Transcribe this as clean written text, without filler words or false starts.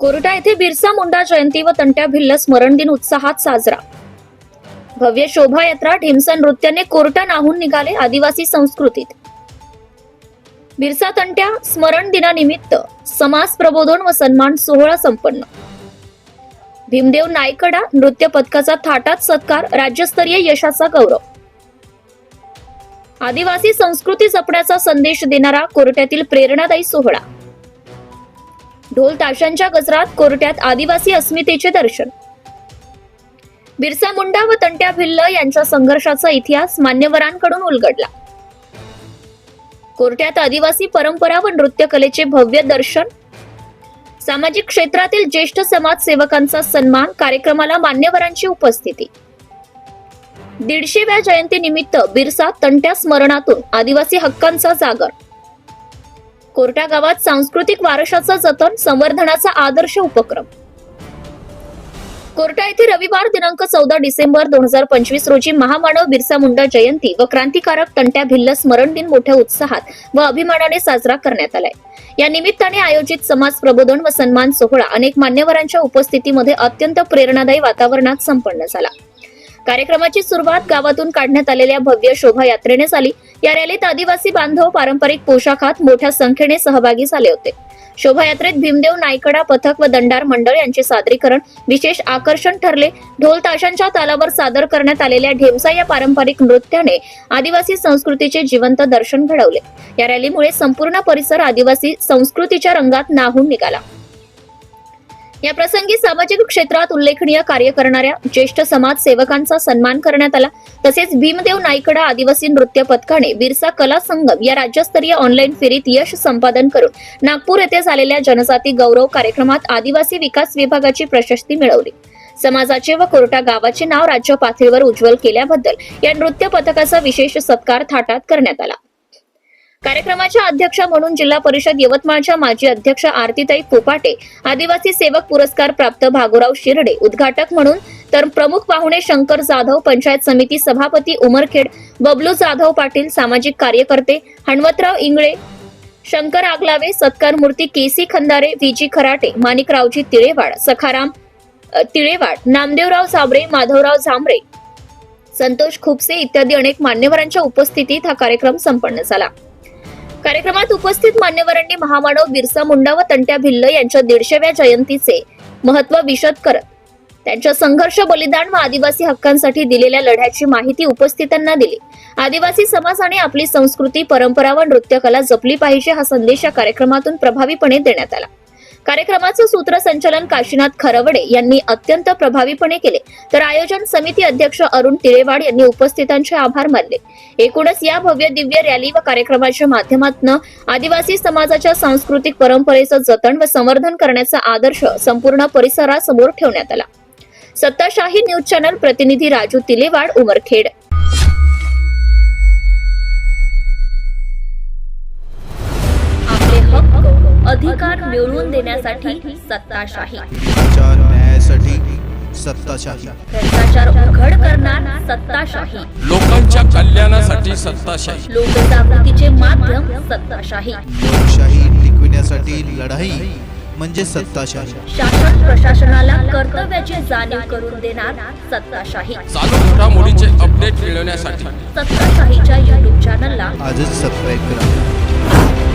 Carta येथे बिरसा मुंडा जयंती व तंट्या भिल्ल स्मरण दिन उत्साहात साजरा। भव्य शोभायात्रा ढिमसा नृत्याने कोर्टा नाहून निघाले आदिवासी संस्कृतीत। बिरसा तंट्या स्मरण दिनानिमित्त समाज प्रबोधन व सन्मान सोहळा संपन्न। भीमदेव नायकडा नृत्य पथकाचा थाटात सत्कार, राज्यस्तरीय यशाचा गौरव। आदिवासी संस्कृती जपण्याचा संदेश देणारा कोर्ट्यातील प्रेरणादायी सोहळा। ढोल ताशांच्या गजरात कोर्ट्यात आदिवासी अस्मितेचे दर्शन। बिरसा मुंडा व तंट्या भिल्ल यांच्या संघर्षाचा इतिहास मान्यवरांकडून उलगडला। कोर्ट्यात आदिवासी परंपरा व नृत्य कलेचे भव्य दर्शन। सामाजिक क्षेत्रातील ज्येष्ठ समाजसेवकांचा सन्मान, कार्यक्रमाला मान्यवरांची उपस्थिती। 150व्या जयंतीनिमित्त बिरसा तंट्या स्मरणातून आदिवासी हक्कांचा जागर। कोर्टा गावात सांस्कृतिक वारशाचं जतन, संवर्धनाचा आदर्श उपक्रम। कोर्टा येथे रविवार दिनांक 14 डिसेंबर 2025 रोजी महामानव बिरसा मुंडा जयंती व क्रांतिकारक तंट्या भिल्ल स्मरण दिन मोठ्या उत्साहात व अभिमानाने साजरा करण्यात आलाय। या निमित्ताने आयोजित समाज प्रबोधन व सन्मान सोहळा अनेक मान्यवरांच्या उपस्थितीमध्ये अत्यंत प्रेरणादायी वातावरणात संपन्न झाला। कार्यक्रमाची सुरुवात गावातून काढण्यात आलेल्या भव्य शोभायात्रेने झाली। या रॅलीत आदिवासी बांधव पारंपरिक पोशाखात मोठ्या संख्येने सहभागी झाले होते। शोभायात्रेत भीमदेव नायकडा पथक व दंडार मंडळ यांचे सादरीकरण विशेष आकर्षण ठरले। ढोल ताशांच्या तालावर सादर करण्यात आलेल्या ढेमसा या पारंपरिक नृत्याने आदिवासी संस्कृतीचे जिवंत दर्शन घडवले। या रॅलीमुळे संपूर्ण परिसर आदिवासी संस्कृतीच्या रंगात न्हाऊन निघाला। या प्रसंगी सामाजिक क्षेत्रात उल्लेखनीय कार्य करणाऱ्या ज्येष्ठ समाजसेवकांचा सन्मान करण्यात आला। तसेच भीमदेव नायकडा आदिवासी नृत्य पथकाने बिरसा कला संगम या राज्यस्तरीय ऑनलाईन फेरीत यश संपादन करून नागपूर येथे झालेल्या जनजाती गौरव कार्यक्रमात आदिवासी विकास विभागाची प्रशस्ती मिळवली। समाजाचे व कोर्टा गावाचे नाव राज्य पातळीवर उज्ज्वल केल्याबद्दल या नृत्य पथकाचा विशेष सत्कार थाटात करण्यात आला। कार्यक्रमाच्या अध्यक्षा म्हणून जिल्हा परिषद यवतमाळच्या माजी अध्यक्ष आरतीताई कोपाटे, आदिवासी सेवक पुरस्कार प्राप्त भागोराव शिर्डे उद्घाटक म्हणून, तर प्रमुख पाहुणे शंकर जाधव, पंचायत समिती सभापती उमरखेड, बबलू जाधव पाटील, सामाजिक कार्यकर्ते हणवतराव इंगळे, शंकर आगलावे, सत्कार मूर्ती केसी खंदारे, विजी खराटे, माणिकरावजी तिळेवाड, सखाराम तिळेवाड, नामदेवराव साबरे, माधवराव झांबरे, संतोष खुपसे इत्यादी अनेक मान्यवरांच्या उपस्थितीत हा कार्यक्रम संपन्न झाला। कार्यक्रमात उपस्थित मान्यवरांनी महामानव बिरसा मुंडा व तंट्या भिल्ल यांच्या 150व्या जयंतीचे महत्त्व विशद करत त्यांच्या संघर्ष, बलिदान व आदिवासी हक्कांसाठी दिलेल्या लढ्याची माहिती उपस्थितांना दिली। आदिवासी समाजाने आपली संस्कृती, परंपरा व नृत्यकला जपली पाहिजे हा संदेश या कार्यक्रमातून प्रभावीपणे देण्यात आला। कार्यक्रमाचे सूत्रसंचालन काशीनाथ खरवडे यांनी अत्यंत प्रभावीपणे केले, तर आयोजन समिती अध्यक्ष अरुण तिळेवाड यांनी उपस्थितांचे आभार मानले। एकूणच या भव्य दिव्य रॅली व कार्यक्रमाच्या माध्यमातून आदिवासी समाजाच्या सांस्कृतिक परंपरेचं जतन व संवर्धन करण्याचा आदर्श संपूर्ण परिसरासमोर ठेवण्यात आला। सत्ताशाही न्यूज चॅनल प्रतिनिधी राजू तिलेवाड, उमरखेड। आपले हक्क अधिकार मिळवून देण्यासाठी सत्ताशाही, न्यायासाठी सत्ताशाही, भ्रष्टाचार उघड करणार सत्ताशाही, लोकांच्या कल्याणासाठी सत्ताशाही, लोकजागृतीचे माध्यम सत्ताशाही, लोकशाही टिकविण्यासाठी लढाई म्हणजे सत्ताशाही, शासन प्रशासनाला कर्तव्याची जाणीव करून देणार सत्ताशाही, चालू घडामोडींचे अपडेट मिळवण्यासाठी सत्ताशाहीच्या YouTube चॅनलला आजच सबस्क्राईब करा।